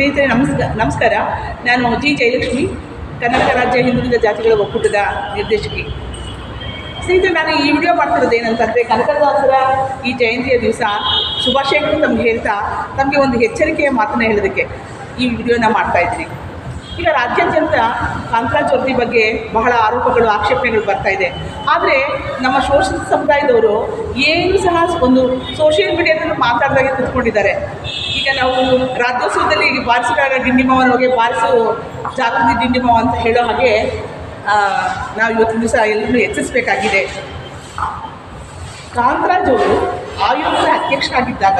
ಸ್ನೇಹಿತರೆ ನಮಸ್ಕಾರ. ನಾನು ಜಿ ಜಯಲಕ್ಷ್ಮಿ, ಕರ್ನಾಟಕ ರಾಜ್ಯ ಹಿಂದುಳಿದ ಜಾತಿಗಳ ಒಕ್ಕೂಟದ ನಿರ್ದೇಶಕಿ. ಸ್ನೇಹಿತರೆ, ನಾನು ಈ ವಿಡಿಯೋ ಮಾಡ್ತಿರೋದು ಏನಂತಂದರೆ, ಕನಕದಾಸರ ಈ ಜಯಂತಿಯ ದಿವಸ ಶುಭಾಶಯಗಳು ತಮಗೆ ಹೇಳ್ತಾ ತಮಗೆ ಒಂದು ಎಚ್ಚರಿಕೆಯ ಮಾತನ್ನು ಹೇಳೋದಕ್ಕೆ ಈ ವಿಡಿಯೋನ ಮಾಡ್ತಾಯಿದ್ದೀನಿ. ಈಗ ರಾಜ್ಯಾದ್ಯಂತ ಕಾಂತರಾಜ್ ವರದಿ ಬಗ್ಗೆ ಬಹಳ ಆರೋಪಗಳು, ಆಕ್ಷೇಪಣೆಗಳು ಬರ್ತಾ ಇದೆ. ಆದರೆ ನಮ್ಮ ಶೋಷಿತ ಸಮುದಾಯದವರು ಏನು ಸಹ ಒಂದು ಸೋಷಿಯಲ್ ಮೀಡಿಯಾದಲ್ಲಿ ಮಾತಾಡಿದಾಗೆ ಕೂತ್ಕೊಂಡಿದ್ದಾರೆ. ಈಗ ನಾವು ರಾಜ್ಯೋತ್ಸವದಲ್ಲಿ ಬಾರಿಸಿದಾಗ ಡಿಂಡಿಮವನ ಬಗ್ಗೆ ಬಾರಿಸು ಜಾಗೃತಿ ಡಿಂಡಿಮವ ಅಂತ ಹೇಳೋ ಹಾಗೆ ನಾವು ಇವತ್ತಿನ ದಿವಸ ಎಲ್ಲರೂ ಎಚ್ಚರಿಸಬೇಕಾಗಿದೆ. ಕಾಂತರಾಜ್ ಅವರು ಆಯೋಗದ ಅಧ್ಯಕ್ಷರಾಗಿದ್ದಾಗ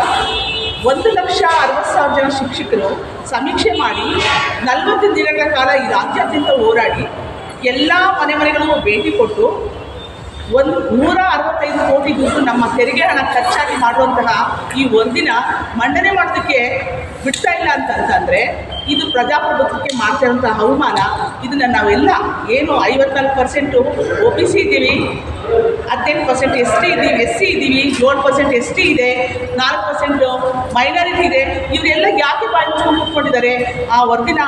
1,60,000 ಜನ ಶಿಕ್ಷಕರು ಸಮೀಕ್ಷೆ ಮಾಡಿ 40 ದಿನಗಳ ಕಾಲ ಈ ರಾಜ್ಯಾದ್ಯಂತ ಹೋರಾಡಿ ಎಲ್ಲ ಮನೆಗಳಿಗೂ ಭೇಟಿ ಕೊಟ್ಟು 165 ಕೋಟಿ ದುಡ್ಡು ನಮ್ಮ ತೆರಿಗೆ ಹಣ ಖರ್ಚಾಗಿ ಮಾಡುವಂತಹ ಈ ವರದಿನ ಮಂಡನೆ ಮಾಡೋದಕ್ಕೆ ಬಿಡ್ತಾ ಇಲ್ಲ ಅಂತಂದರೆ ಇದು ಪ್ರಜಾಪ್ರಭುತ್ವಕ್ಕೆ ಮಾಡ್ತಾ ಇರುವಂತಹ ಅವಮಾನ. ಇದನ್ನು ನಾವೆಲ್ಲ ಏನು 54% OBC ಇದ್ದೀವಿ, 18% ST ಇದ್ದೀವಿ, SC ಇದ್ದೀವಿ, 7% ST ಇದೆ, 4% ಮೈನಾರಿಟಿ ಇದೆ. ಇವರೆಲ್ಲ ಯಾಕೆ ಬಾಯಿ ಮುಚ್ಕೊಂಡು ಕೂತ್ಕೊಂಡಿದ್ದಾರೆ? ಆ ವರದಿನ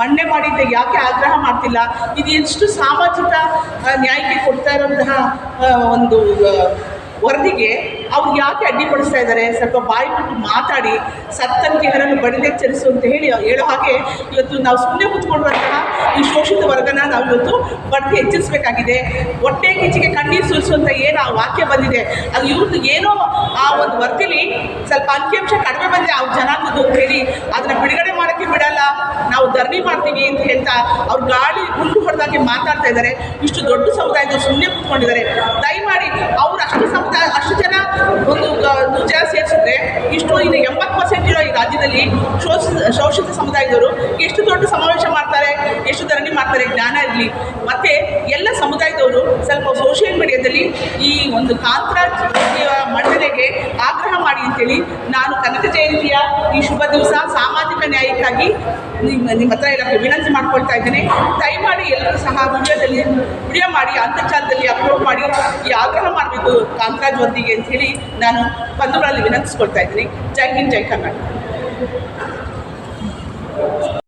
ಮಂಡನೆ ಮಾಡಿದ್ದೆ ಯಾಕೆ ಆಗ್ರಹ ಮಾಡ್ತಿಲ್ಲ? ಇದು ಎಷ್ಟು ಸಾಮಾಜಿಕ ನ್ಯಾಯಕ್ಕೆ ಕೊಡ್ತಾ ಇರುವಂತಹ ಒಂದು ವರದಿಗೆ ಅವ್ರು ಯಾಕೆ ಅಡ್ಡಿಪಡಿಸ್ತಾ ಇದ್ದಾರೆ? ಸ್ವಲ್ಪ ಬಾಯಿ ಬಿಟ್ಟು ಮಾತಾಡಿ ಸತ್ತಂಗೆ ಯಾರನ್ನು ಬಡಿದೆಚ್ಚರಿಸು ಅಂತ ಹೇಳೋ ಹಾಗೆ ಇವತ್ತು ನಾವು ಸುಮ್ಮನೆ ಕೂತ್ಕೊಂಡಿರುವಂತಹ ಈ ಶೋಷಿತ ವರ್ಗನ ನಾವು ಇವತ್ತು ಬಡ್ದು ಎಚ್ಚರಿಸಬೇಕಾಗಿದೆ. ಹೊಟ್ಟೆ ಕಿಚ್ಚಿಗೆ ಕಣ್ಣೀರು ಸುರಿಸುವಂಥ ಏನು ಆ ವಾಕ್ಯ ಬಂದಿದೆ, ಅದು ಇವ್ರದ್ದು ಏನೋ ಆ ಒಂದು ವರದಿಲಿ ಸ್ವಲ್ಪ ಅಂಕಿಅಂಶ ಕಡಿಮೆ ಬಂದರೆ ಅವ್ರ ಜನಾಂಗದ್ದು ಅಂತ ಹೇಳಿ ಅದನ್ನು ಬಿಡುಗಡೆ ಮಾಡೋಕ್ಕೆ ಬಿಡಲ್ಲ, ನಾವು ಧರಣಿ ಮಾಡ್ತೀವಿ ಅಂತ ಹೇಳ್ತಾ ಅವ್ರು ಗಾಳಿ ಗುಂಡು ಹೊಡೆದಾಗೆ ಮಾತಾಡ್ತಾ ಇದ್ದಾರೆ. ಇಷ್ಟು ದೊಡ್ಡ ಸಮುದಾಯದವ್ರು ಸುಮ್ಮನೆ ಕೂತ್ಕೊಂಡಿದ್ದಾರೆ. ದಯಮಾಡಿ ಅವ್ರು ಅಷ್ಟು ಜನ ಒಂದು 100 ಜನ ಸೇರಿಸಿದ್ರೆ ಇಷ್ಟು ಇನ್ನು 80% ಇರೋ ಈ ರಾಜ್ಯದಲ್ಲಿ ಶೋಷಿತ ಸಮುದಾಯದವರು ಎಷ್ಟು ದೊಡ್ಡ ಸಮಾವೇಶ ಮಾಡ್ತಾರೆ, ಎಷ್ಟು ಧರಣಿ ಮಾಡ್ತಾರೆ, ಜ್ಞಾನ ಇರಲಿ. ಮತ್ತು ಎಲ್ಲ ಸಮುದಾಯದವರು ಸ್ವಲ್ಪ ಸೋಷಿಯಲ್ ಮೀಡಿಯಾದಲ್ಲಿ ಈ ಒಂದು ಕಾಂತರಾಜ್ ಮಂಡನೆಗೆ ಆಗ್ರಹ ಮಾಡಿ ಅಂತೇಳಿ ನಾನು ಕನಕ ಜಯಂತಿಯ ಈ ಶುಭ ದಿವಸ ಸಾಮಾಜಿಕ ನ್ಯಾಯಕ್ಕಾಗಿ ನಿಮ್ಮ ಹತ್ರ ಎಲ್ಲ ವಿನಂತಿ ಮಾಡ್ಕೊಳ್ತಾ ಇದ್ದೇನೆ. ದಯಮಾಡಿ ಎಲ್ಲರೂ ಸಹ ವಿಡಿಯೋ ಮಾಡಿ ಅಂತರ್ಜಾಲದಲ್ಲಿ ಅಪ್ಲೋಡ್ ಮಾಡಿ ಈ ಆಗ್ರಹ ಮಾಡಬೇಕು ಕಾಂತರಾಜ್ ವರದಿಗೆ ಅಂತ ಹೇಳಿ ನಾನು ಬಂಧುಗಳಲ್ಲಿ ವಿನಂತಿಸ್ಕೊಳ್ತಾ ಇದ್ದೀನಿ. ಜೈ ಹಿಂದ್, ಜೈ ಕರ್ನಾಟಕ.